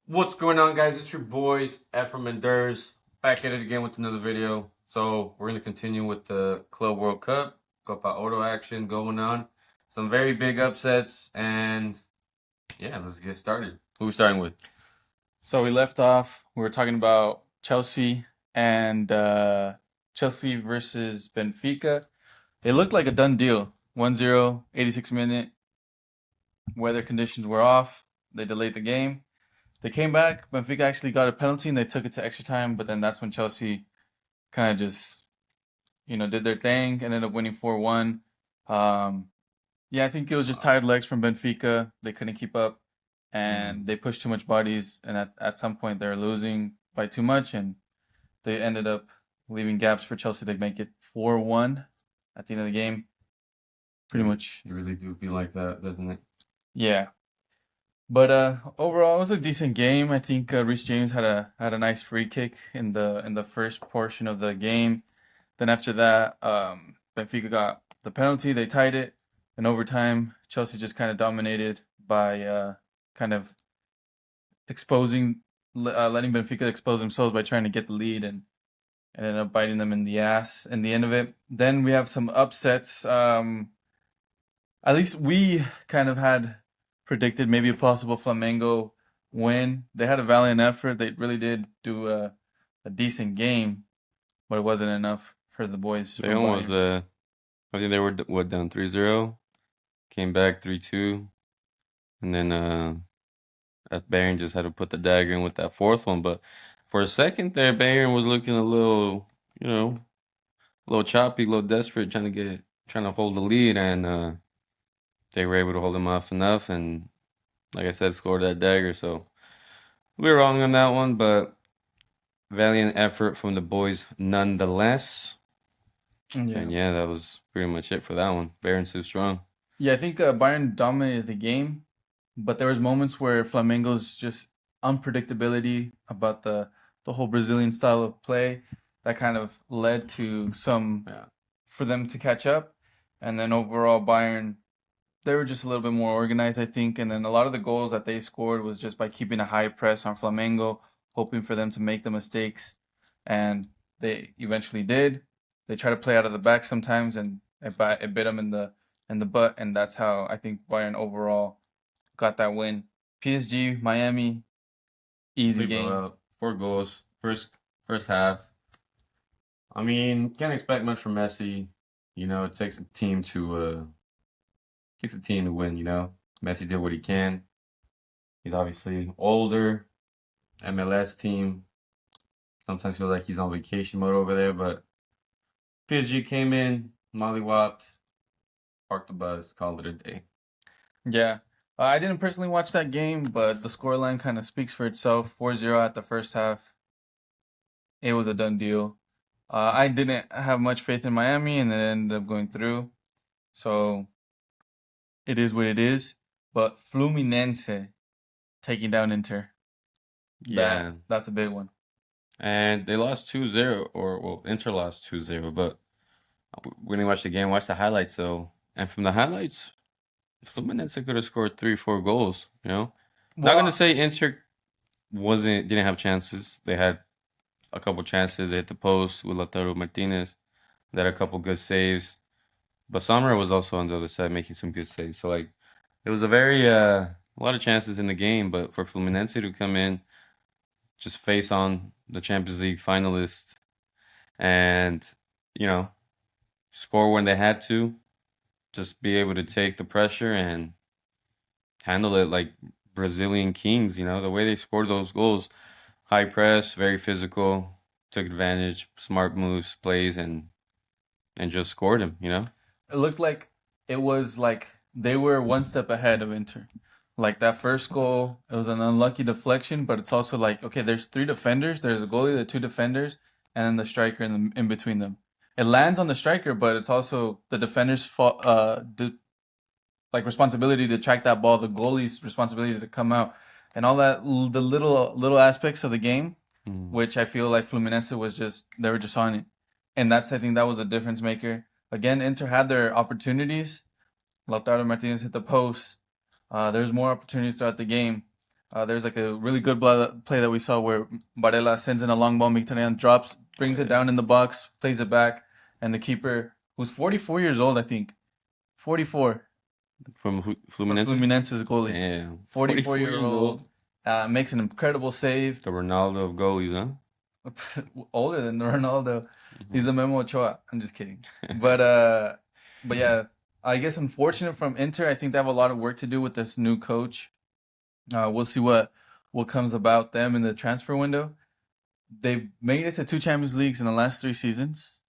What's going on, guys? It's your boys, Efrum and Derz, back at it again with another video. So we're going to continue with the Club World Cup, Copa Oro action going on. Some very big upsets, and yeah, let's get started. Who are we starting with? So we left off, we were talking about Chelsea and Chelsea versus Benfica. It looked like a done deal. 1-0, 86 minute. Weather conditions were off. They delayed the game. They came back. Benfica actually got a penalty and they took it to extra time, but then that's when Chelsea kind of just, did their thing, ended up winning 4-1. Um, yeah, I think it was just tired legs from Benfica. They couldn't keep up and they pushed too much bodies, and at some point they were losing by too much, and they ended up leaving gaps for Chelsea to make it 4-1 at the end of the game. Pretty much, You really do feel like that, doesn't it? yeah. But overall, it was a decent game. I think Reece James had a nice free kick in the first portion of the game. Then after that, Benfica got the penalty. They tied it. In overtime, Chelsea just kind of dominated by kind of exposing, letting Benfica expose themselves by trying to get the lead and ended up biting them in the ass in the end of it. Then we have some upsets. At least we kind of had predicted maybe a possible Flamengo win. They had a valiant effort. They really did do a decent game, but it wasn't enough for the boys They from almost, Bayern. I think they were, down 3-0, came back 3-2, and then Bayern just had to put the dagger in with that fourth one. But for a second there, Bayern was looking a little, a little choppy, a little desperate, trying to hold the lead, and they were able to hold them off enough, and like I said, scored that dagger. So we were wrong on that one, but valiant effort from the boys nonetheless. Yeah. And yeah, that was pretty much it for that one. Bayern's too strong. Yeah, I think Bayern dominated the game, but there was moments where Flamengo's just unpredictability about the whole Brazilian style of play that kind of led to some Yeah. for them to catch up, and then overall Bayern they were just a little bit more organized, I think, and then a lot of the goals that they scored was just by keeping a high press on Flamengo, hoping for them to make the mistakes, and they eventually did. They try to play out of the back sometimes, and it bit them in the butt, and that's how I think Bayern overall got that win. PSG, Miami, easy They blew game. out 4 goals. First half. I mean, can't expect much from Messi. It takes a team to win, Messi did what he can. He's obviously older. MLS team. Sometimes feel like he's on vacation mode over there, but PSG came in, mollywopped, parked the bus, called it a day. Yeah. I didn't personally watch that game, but the scoreline kind of speaks for itself. 4-0 at the first half. It was a done deal. I didn't have much faith in Miami, and it ended up going through. So it is what it is. But Fluminense taking down Inter, Yeah. that's a big one. And they lost 2-0, or well, Inter lost 2-0, but we didn't watch the game, watch the highlights though. And from the highlights, Fluminense could have scored 3, 4 goals. Not gonna Well, say Inter didn't have chances. They had a couple chances. They hit the post with Lautaro Martinez. They had a couple good saves. But Samra was also on the other side making some good saves. So like it was a lot of chances in the game, but for Fluminense to come in, just face on the Champions League finalists and, you know, score when they had to, just be able to take the pressure and handle it like Brazilian kings, the way they scored those goals, high press, very physical, took advantage, smart moves, plays, and just scored him. it looked like it was like they were one step ahead of Inter. Like that first goal, it was an unlucky deflection, but it's also like, okay, there's three defenders. There's a goalie, the two defenders, and then the striker in between them. It lands on the striker, but it's also the defender's fault, like responsibility to track that ball, the goalie's responsibility to come out, and all that the little aspects of the game, Mm. which I feel like Fluminense was just they were just on it, and I think that was a difference maker. Again, Inter had their opportunities. Lautaro Martinez hit the post. There's more opportunities throughout the game. There's like a really good play that we saw where Barella sends in a long ball, Mkhitaryan drops, brings it down in the box, plays it back, and the keeper, who's 44 years old, I think, 44 From for Fluminense. Fluminense's goalie, Damn, 44 44 year years old. old, makes an incredible save. The Ronaldo of goalies, huh? Older than Ronaldo. He's Mhm. a Memo Ochoa. I'm just kidding. But yeah, I guess unfortunate from Inter. I think they have a lot of work to do with this new coach. We'll see what comes about them in the transfer window. They've made it to two Champions Leagues in the last 3 seasons.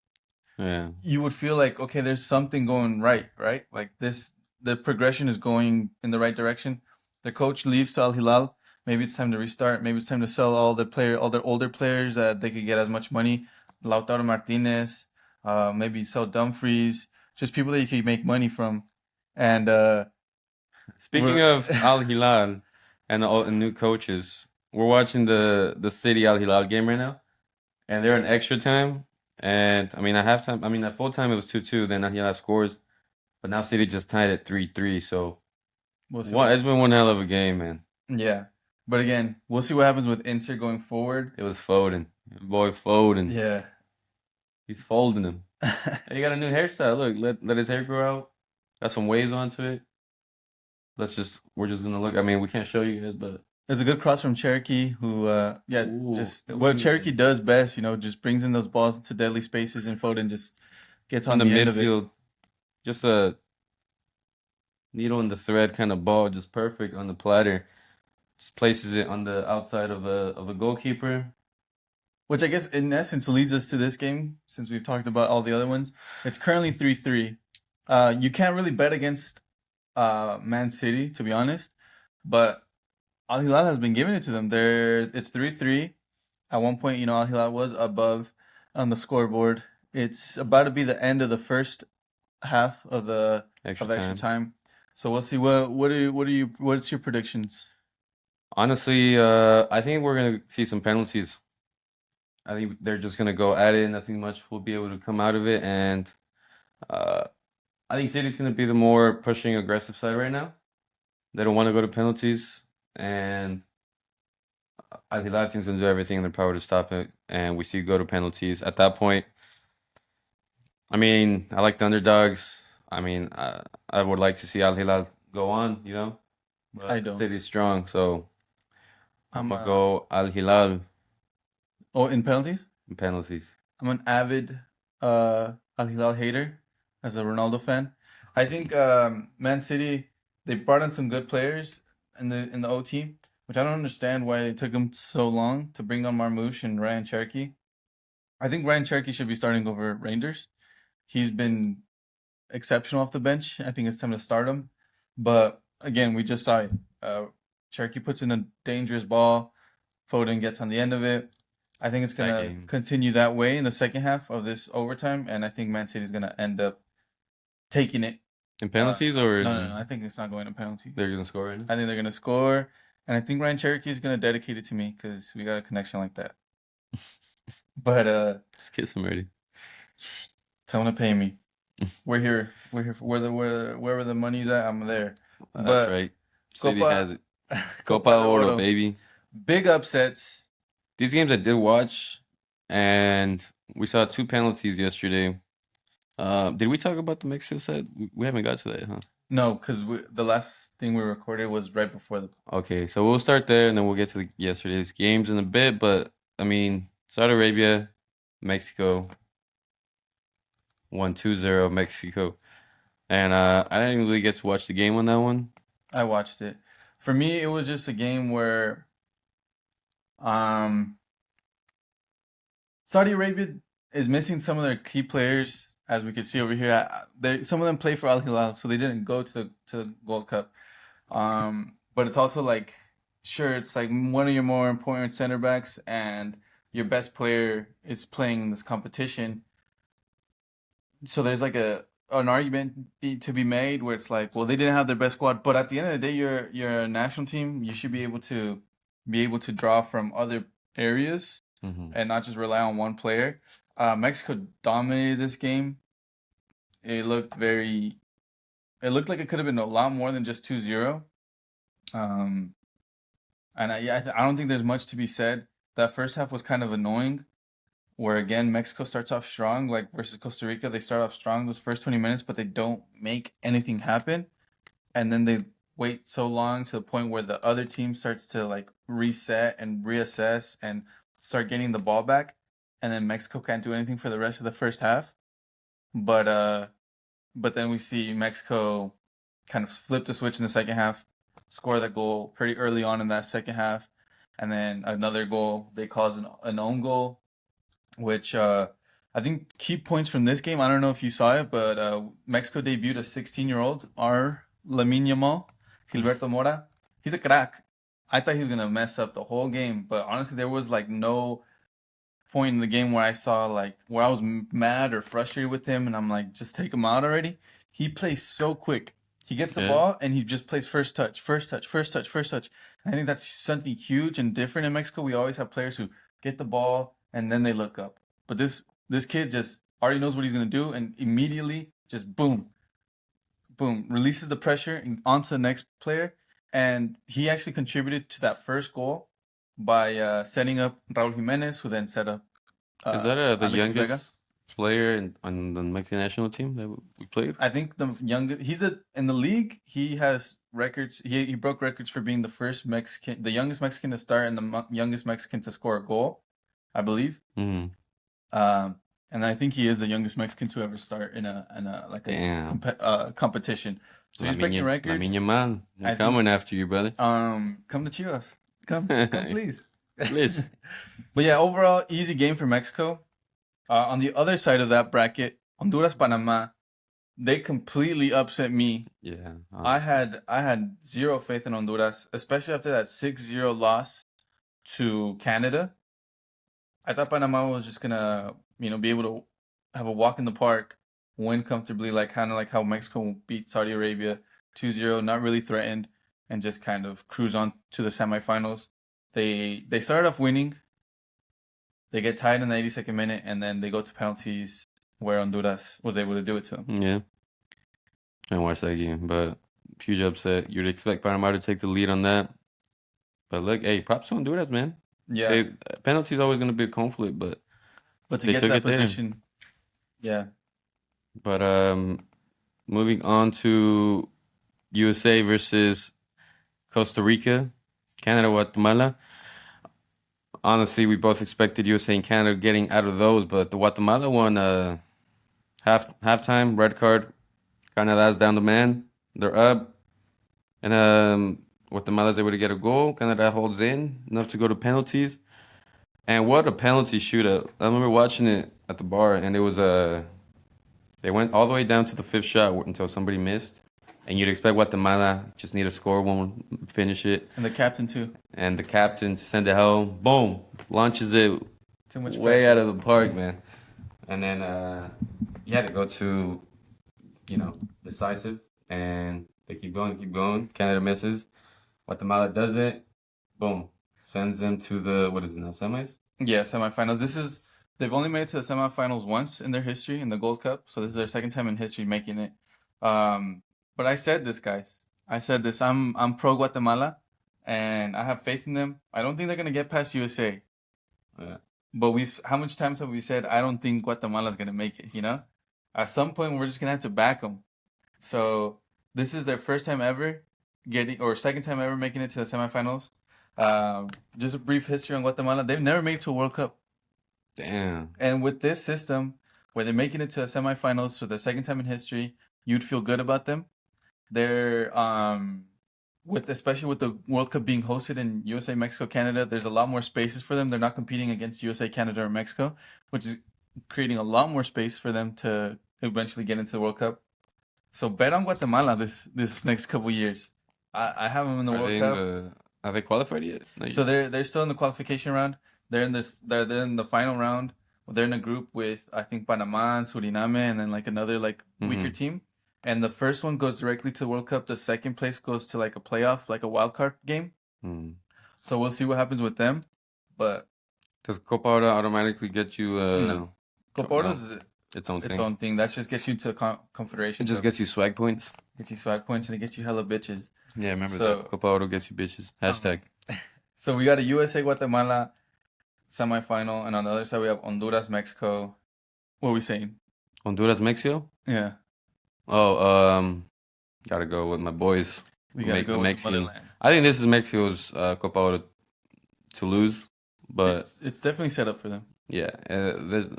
Yeah. You would feel like, okay, there's something going right, right? Like this, the progression is going in the right direction. The coach leaves to Al Hilal. Maybe it's time to restart. Maybe it's time to sell all their older players that they could get as much money. Lautaro Martinez, maybe sell Dumfries, just people that you could make money from. And Speaking we're of Al Hilal and all the new coaches, we're watching the City Al Hilal game right now, and they're in extra time. And I mean, at halftime, I mean, at full time it was 2-2. Then Al Hilal scores, but now City just tied at 3-3. So we'll see what what? It's happens. been one hell of a game, man. Yeah, but again, we'll see what happens with Inter going forward. It was Foden, boy Foden. Yeah. He's folding him. Hey, he got a new hairstyle. Look, let his hair grow out. Got some waves onto it. We're just gonna look. I mean, we can't show you guys, but There's a good cross from Cherokee, who, yeah, ooh, just it was what in Cherokee does best, just brings in those balls into deadly spaces, and Foden just gets on on the the end of it. midfield. Just a needle in the thread kind of ball, just perfect on the platter. Just places it on the outside of a goalkeeper. Which I guess, in essence, leads us to this game, since we've talked about all the other ones. It's currently 3-3. You can't really bet against Man City, to be honest, but Al Hilal has been giving it to them. It's 3-3. At one point, Al Hilal was above on the scoreboard. It's about to be the end of the first half Extra of extra time. time. So we'll see what's your predictions? Honestly, I think we're gonna see some penalties. I think they're just gonna go at it. Nothing much will be able to come out of it, and uh, I think City's gonna be the more pushing, aggressive side right now. They don't want to go to penalties, and I think Latins gonna do everything in their power to stop it. And we see go to penalties. At that point, I mean, I like the underdogs. I mean, I would like to see Al Hilal go on, I but don't. City's strong, so I'm I'm gonna go Al Hilal oh, in penalties? in penalties. I'm an avid Al Hilal hater as a Ronaldo fan. I think Man City, they brought in some good players in the OT, which I don't understand why it took them so long to bring on Marmoush and Ryan Cherky. I think Ryan Cherky should be starting over Rangers. He's been exceptional off the bench. I think it's time to start him. But again, we just saw it. Cherky puts in a dangerous ball. Foden gets on the end of it. I think it's That gonna game continue that way in the second half of this overtime, and I think Man City's gonna end up taking it. in penalties, or No, no, no. I think it's not going to penalties. they're gonna score right now. I think they're gonna score, and I think Ryan Cherokee is gonna dedicate it to me because we got a connection like that. But Just kiss him already. tell him to pay me. We're here. We're here for wherever the money's at. I'm there. That's But right. City Copa has it. Copa Copa de Oro, Oro, baby. big upsets. These games I did watch, and we saw two penalties yesterday. Did we talk about the Mexico side? We haven't got to that, huh? No, because the last thing we recorded was right before the. Okay, so we'll start there, and then we'll get to yesterday's games in a bit. But I mean, Saudi Arabia, Mexico won 2-0 Mexico, and I didn't really get to watch the game on that one. I watched it. For me, it was just a game where um Saudi Arabia is missing some of their key players, as we can see over here. Some of them play for Al Hilal, so they didn't go to the Gold Cup. But it's also like, sure, it's like one of your more important center backs, and your best player is playing in this competition. So there's like an argument to be made where it's like, well, they didn't have their best squad, but at the end of the day, you're a national team. You should be able to draw from other areas Hmm. and not just rely on one player. Mexico dominated this game. It looked very. It looked like it could have been a lot more than just 2-0. Um, And I don't think there's much to be said. That first half was kind of annoying, where again Mexico starts off strong, like versus Costa Rica. They start off strong those first 20 minutes, but they don't make anything happen. And then they wait so long to the point where the other team starts to like reset and reassess and start getting the ball back. And then Mexico can't do anything for the rest of the first half. But but then we see Mexico kind of flip the switch in the second half, score that goal pretty early on in that second half, and then another goal. They cause an own goal, which I think key points from this game. I don't know if you saw it, but Mexico debuted a 16-year-old, our Lamine Yamal, Gilberto Mora. He's a crack. I thought he was gonna mess up the whole game, but honestly, there was like no point in the game where I saw like where I was mad or frustrated with him, and I'm like, just take him out already. He plays so quick. He gets the Yeah. ball and he just plays first touch, first touch, first touch, first touch. And I think that's something huge and different in Mexico. We always have players who get the ball and then they look up. But this kid just already knows what he's gonna do and immediately just boom, boom, releases the pressure onto the next player. And he actually contributed to that first goal by setting up Raul Jimenez, who then set up Is that the Alexis youngest Vega. player on the Mexican national team that we played? I think the youngest. He's in the league. He has records. He broke records for being the first Mexican, the youngest Mexican to start, and the youngest Mexican to score a goal, I believe. Mm-hmm. And I think he is the youngest Mexican to ever start in a like Damn. competition. So he's breaking Lamine records. Yamal, they're I think. coming after you, brother. Come to Chivas. Come, please. Please. But yeah, overall easy game for Mexico. On the other side of that bracket, Honduras, Panama, they completely upset me. Yeah. I Honestly. had zero faith in Honduras, especially after that 6-0 loss to Canada. I thought Panama was just gonna, be able to have a walk in the park, win comfortably, like kind of like how Mexico beat Saudi Arabia 2-0, not really threatened, and just kind of cruise on to the semifinals. They started off winning. They get tied in the 82nd minute, and then they go to penalties where Honduras was able to do it to them. Yeah. I watched that game, but huge upset. You'd expect Panama to take the lead on that. But look, hey, props to Honduras, man. Yeah, They penalty's always gonna be a conflict, but but to they get to took that it there. position, yeah, But moving on to USA versus Costa Rica, Canada, Guatemala. Honestly, we both expected USA and Canada getting out of those, but the Guatemala one, halftime red card, Canada's down the man. They're up, and Guatemala's able to get a goal. Canada holds in enough to go to penalties, and what a penalty shootout! I remember watching it at the bar, and it was they went all the way down to the fifth shot until somebody missed, and you'd expect Guatemala just need to score one, finish it, and the captain too. and the captain to send it home, boom, launches it Too much way pressure. out of the park, man. And then yeah, they go to decisive, and they keep going. Canada misses. Guatemala does it. Boom, sends them to the what is it now, semis? Yeah, semifinals. They've only made it to the semifinals once in their history in the Gold Cup, so this is their second time in history making it. But I said this, guys. I said this. I'm pro Guatemala, and I have faith in them. I don't think they're gonna get past USA. Yeah. But how much times have we said I don't think Guatemala's gonna make it? At some point we're just gonna have to back them. So this is their first time ever or second time ever making it to the semifinals. Just a brief history on Guatemala. They've never made it to a World Cup. Damn. And with this system, where they're making it to the semifinals for the second time in history, you'd feel good about them. They're especially with the World Cup being hosted in USA, Mexico, Canada, there's a lot more spaces for them. They're not competing against USA, Canada, or Mexico, which is creating a lot more space for them to eventually get into the World Cup. So bet on Guatemala this next couple years. I have them in the World Cup. Are they qualified yet? Not So yet. they're still in the qualification round. They're in the final round. They're in a group with I think Panama and Suriname and then like another like weaker team. And the first one goes directly to the World Cup. The second place goes to like a playoff, like a wild card game. Mm. So we'll see what happens with them. But Does Copa Oro automatically get you no, Copa Oro is its own its thing? own thing. That just gets you to Confederation. It just gets you swag points. Gets you swag points and it gets you hella bitches. Yeah, remember So- that. Copa Oro gets you bitches. Hashtag. So we got a USA Guatemala semifinal, and on the other side we have Honduras Mexico. What are we saying? Honduras, Mexico. Yeah, Oh, gotta go with my boys. we gotta go with the Mexican. motherland. I think this is Mexico's Copa Oro to lose, but It's definitely set up for them. yeah,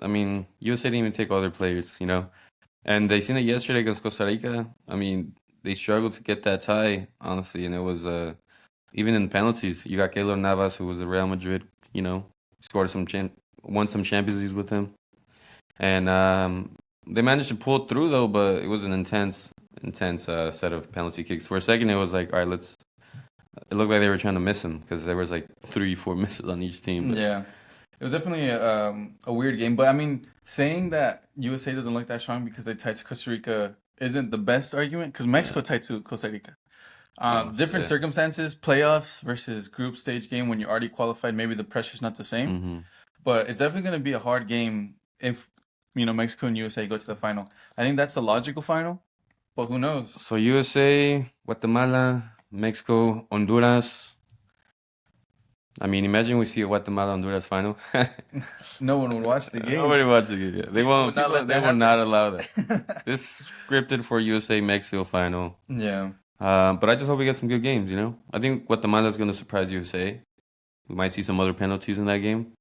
I mean, USA didn't even take all their players, you know, and they seen it yesterday against Costa Rica. I mean, they struggled to get that tie, honestly, and it was even in penalties. You got Keylor Navas, who was a Real Madrid, you know, scored won some Champions Leagues with him, and they managed to pull through though, but it was an intense set of penalty kicks. For a second, it was like, all right, let's. It looked like they were trying to miss him because there was like 3, 4 misses on each team. But Yeah, it was definitely a weird game. But I mean, saying that USA doesn't look that strong because they tied to Costa Rica isn't the best argument because Mexico yeah, tied to Costa Rica. oh Different yeah, circumstances, playoffs versus group stage game when you're already qualified. Maybe the pressure's not the same, hmm but it's definitely going to be a hard game if Mexico and USA go to the final. I think that's the logical final, but who knows? So USA, Guatemala, Mexico, Honduras. I mean, imagine we see a Guatemala Honduras final. No one would watch the game. Nobody watching it. Yeah. They FIFA would won't. not let They that will not happen. allow that. This scripted for USA Mexico final. Yeah, But I just hope we get some good games. You know, I think Guatemala is going to surprise USA. We might see some other penalties in that game.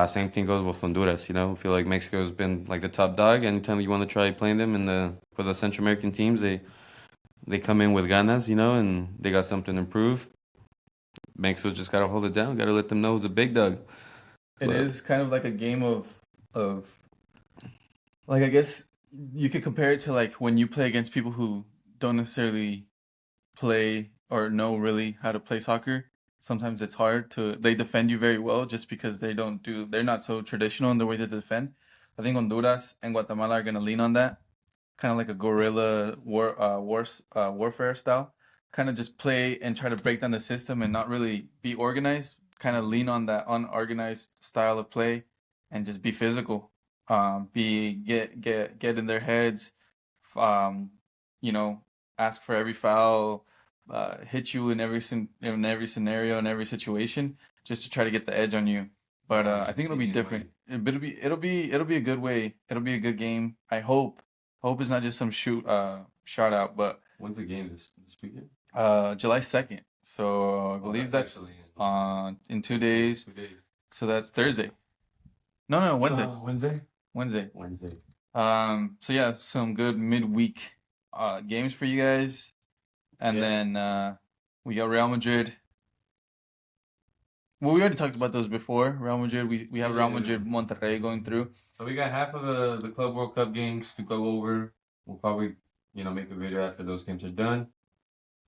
Same thing goes with Honduras. You know, I feel like Mexico's been like the top dog. Anytime you want to try playing them in for the Central American teams, they come in with ganas. You know, and they got something to improve. Mexico's just gotta hold it down. Gotta let them know who's the big dog. it But is kind of like a game of like I guess you could compare it to like when you play against people who don't necessarily play or know really how to play soccer. Sometimes it's hard to they defend you very well just because they're not so traditional in the way that they defend. I think Honduras and Guatemala are gonna lean on that, kind of like a guerrilla warfare style. Kind of just play and try to break down the system and not really be organized. Kind of lean on that unorganized style of play and just be physical. Be get in their heads. Um, you know, ask for every foul, hit you in in every scenario, in every situation, just to try to get the edge on you. But I think it'll be different. It'll be a good way. It'll be a good game. I hope it's not just some shout out, but when's the game this weekend? July 2nd. So I Oh, believe that's actually that's in 2 days. 2 days. So that's Thursday. No, Wednesday. Wednesday. Wednesday. Wednesday. So yeah, some good midweek games for you guys. And Yeah. then we got Real Madrid. Well, we already talked about those before. Real Madrid, we have Real Yeah. Madrid Monterrey going through. So we got half of the Club World Cup games to go over. We'll probably make a video after those games are done.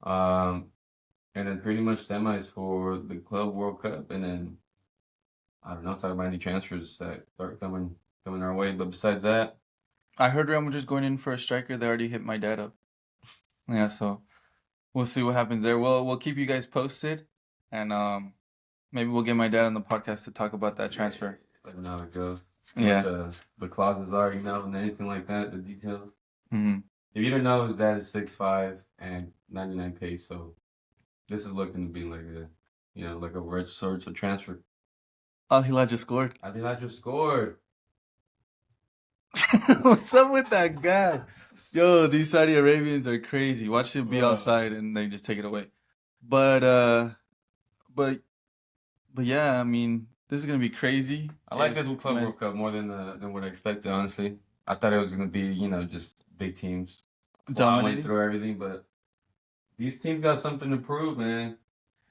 Um, and then pretty much semis for the Club World Cup, and then I don't know, talk about any transfers that start coming our way. But besides that, I heard Real Madrid's going in for a striker. They already hit my dad up. Yeah, so we'll see what happens there. We'll keep you guys posted, and maybe we'll get my dad on the podcast to talk about that transfer. let them know how it goes. Yeah. What the clauses are, and anything like that, the details. Hmm. If you don't know, his dad is 6'5" and 99 pace, so this is looking to be like like a red sorts of transfer. Al Hilal just scored. I think I just scored. What's up with that guy? Yo, these Saudi Arabians are crazy. Watch it be Bro. outside and they just take it away. But but yeah, I mean, this is gonna be crazy. I like If this Club Man- World Cup more than what I expected, honestly. I thought it was gonna be, just big teams plowing Dominating. through everything, but these teams got something to prove, man.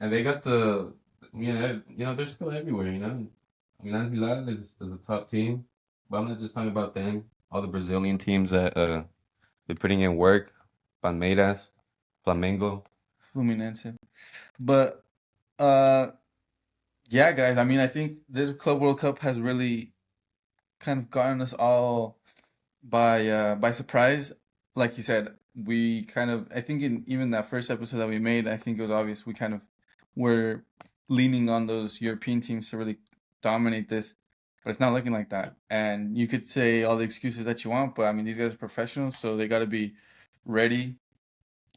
And they got they're still everywhere, I mean, Al Hilal is a top team, but I'm not just talking about them. All the Brazilian teams that been putting in work, Palmeiras, Flamengo. Fluminense. But uh yeah, guys, I mean, I think this Club World Cup has really kind of gotten us all by surprise. Like you said, we kind of I think in even that first episode that we made, I think it was obvious we kind of were leaning on those European teams to really dominate this, but it's not looking like that. And you could say all the excuses that you want, but I mean these guys are professionals, so they got to be ready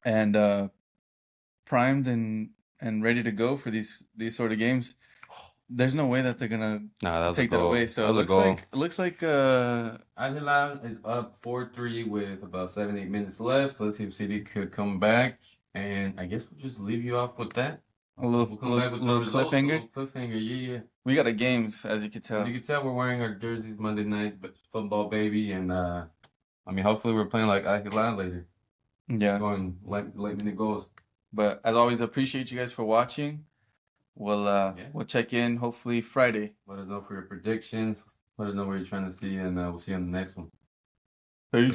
and primed and and ready to go for these sort of games. There's no way that they're gonna Nah, that was a take that goal. away. So That it was a looks goal. like Al Hilal is up 4-3 with about 7-8 minutes left. Let's see if City could come back. And I guess we'll just leave you off with that. a We'll come back with the little results. A cliffhanger. little cliffhanger. Yeah. We got a games, as you can As tell. you can tell, we're wearing our jerseys Monday night, but football baby, and I mean, hopefully we're playing like Al Hilal later. Yeah. Going like minute goals. But as always, appreciate you guys for watching. We'll check in hopefully Friday. Let us know for your predictions. Let us know what you're trying to see, and we'll see you on the next one. Peace.